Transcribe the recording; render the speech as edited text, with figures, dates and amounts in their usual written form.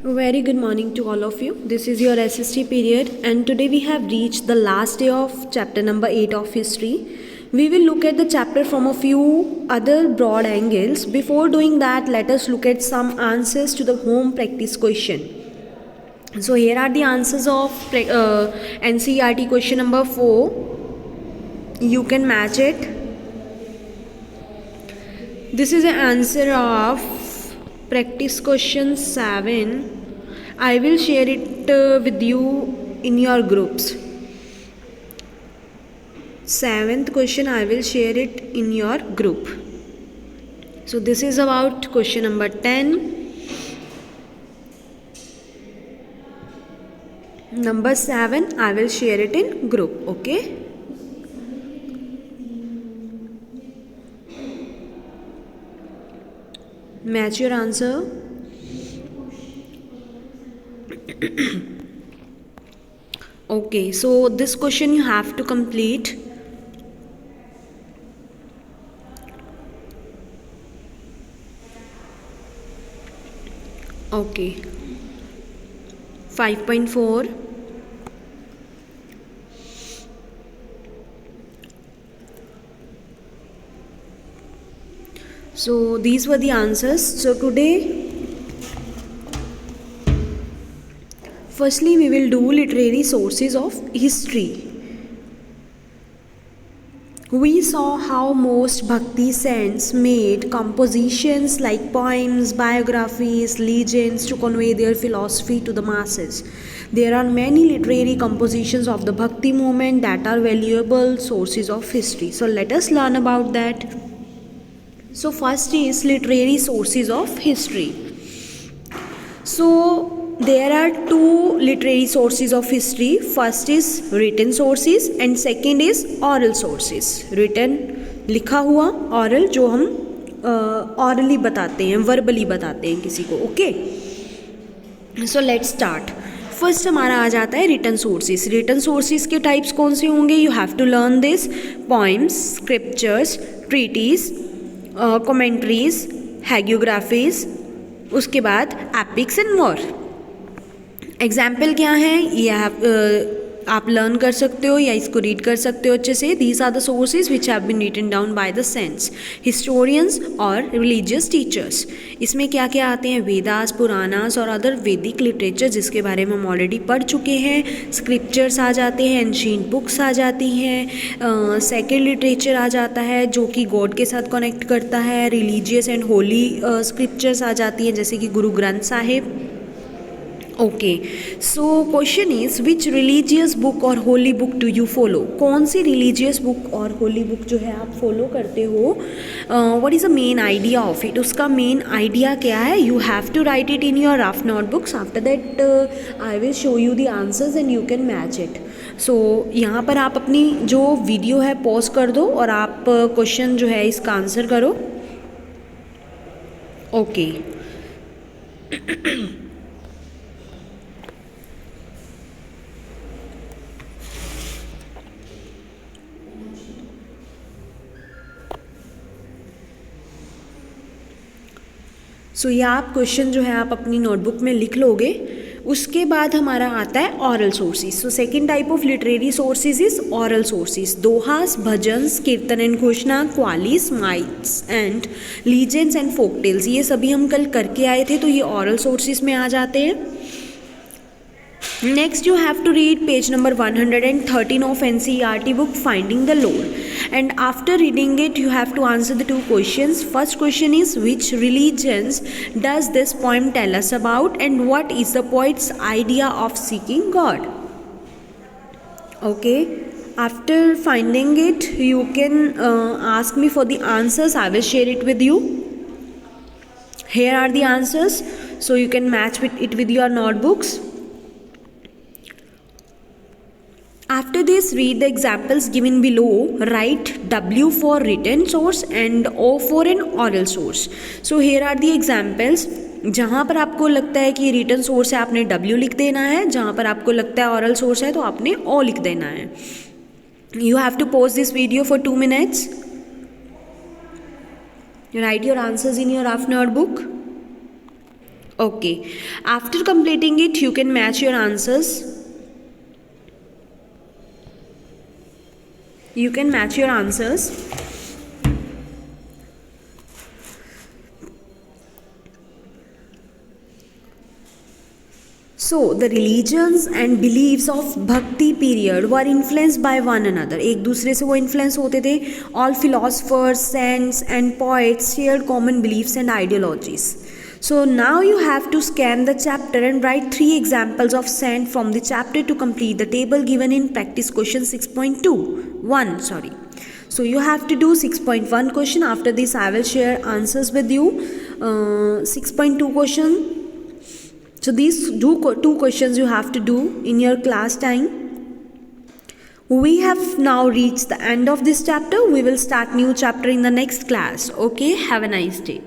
Very good morning to all of you. This is your SST period, and today we have reached the last day of chapter number 8 of history. We will look at the chapter from a few other broad angles. Before doing that, let us look at some answers to the home practice question. So here are the answers of NCERT question number 4. You can match it. This is an answer of practice question 7. I will share it with you in your groups. 7th question, I will share it in your group. So this is about question number 10. Number 7, I will share it in group. Okay. Match your answer. Okay, so this question you have to complete. Okay. 5.4. So these were the answers. So today, firstly, we will do literary sources of history. We saw how most Bhakti saints made compositions like poems, biographies, legends to convey their philosophy to the masses. There are many literary compositions of the Bhakti movement that are valuable sources of history. So let us learn about that. So first is literary sources of history. So there are two literary sources of history. First is written sources and second is oral sources. Written लिखा हुआ, oral जो हम orally बताते हैं, verbally बताते हैं किसी को. Okay, so let's start. First हमारा आ जाता है रिटन सोर्सेज. रिटन सोर्सेज के टाइप्स कौन से होंगे? You have to learn this. Poems, scriptures, treaties, commentaries, hagiographies, उसके बाद एपिक्स एंड मोर. एग्जाम्पल क्या है ये आप लर्न कर सकते हो या इसको रीड कर सकते हो अच्छे से. These are the sources which have been written down by the saints, historians और रिलीजियस टीचर्स. इसमें क्या क्या आते हैं? वेदास, पुराणास और अदर वैदिक लिटरेचर जिसके बारे में हम ऑलरेडी पढ़ चुके हैं. स्क्रिप्चर्स आ जाते हैं, एंशिएंट बुक्स आ जाती हैं, सेक्रेड लिटरेचर आ जाता है जो कि गॉड के साथ कनेक्ट करता है. रिलीजियस एंड होली स्क्रिप्चर्स आ जाती हैं जैसे कि Guru Granth Sahib. Okay, so question is which religious book or holy book do you follow? कौन सी religious book or holy book जो है आप फॉलो करते हो? What is the main idea of it? उसका मेन आइडिया क्या है? You have to write it in your rough notebooks. After that I will show you the answers and you can match it. So यहाँ पर आप अपनी जो video है pause कर दो और आप क्वेश्चन जो है इसका आंसर करो. ओके. सो ये आप क्वेश्चन जो है आप अपनी नोटबुक में लिख लोगे. उसके बाद हमारा आता है oral sources. So second type of literary sources is oral sources. Dohas, bhajans, kirtan and घोषणा, qawwalis, myths and legends and folk tales, ये सभी हम कल करके आए थे तो ये ऑरल सोर्सेज में आ जाते हैं. Next you have to read page number 113 of NCERT book Finding the Lord, and after reading it you have to answer the two questions. First question is which religions does this poem tell us about and what is the poet's idea of seeking God? Okay, after finding it you can ask me for the answers. I will share it with you. Here are the answers, so you can match it with your notebooks. After this, read the examples given below. Write W for written source and O for an oral source. So here are the examples. जहाँ पर आपको लगता है कि written source है आपने W लिख देना है, जहाँ पर आपको लगता है ऑरल सोर्स है तो आपने O लिख देना है. You have to pause this video for 2 minutes. Write your answers in your rough notebook. Okay. After completing it, you can match your answers. You can match your answers. So the religions and beliefs of Bhakti period were influenced by one another. एक दूसरे से वो influence होते थे. All philosophers, saints and poets shared common beliefs and ideologies. So now you have to scan the chapter and write 3 examples of saint from the chapter to complete the table given in practice question 6.1. So you have to do 6.1 question. After this I will share answers with you. 6.2 question. So these two questions you have to do in your class time. We have now reached the end of this chapter. We will start new chapter in the next class. Okay, have a nice day.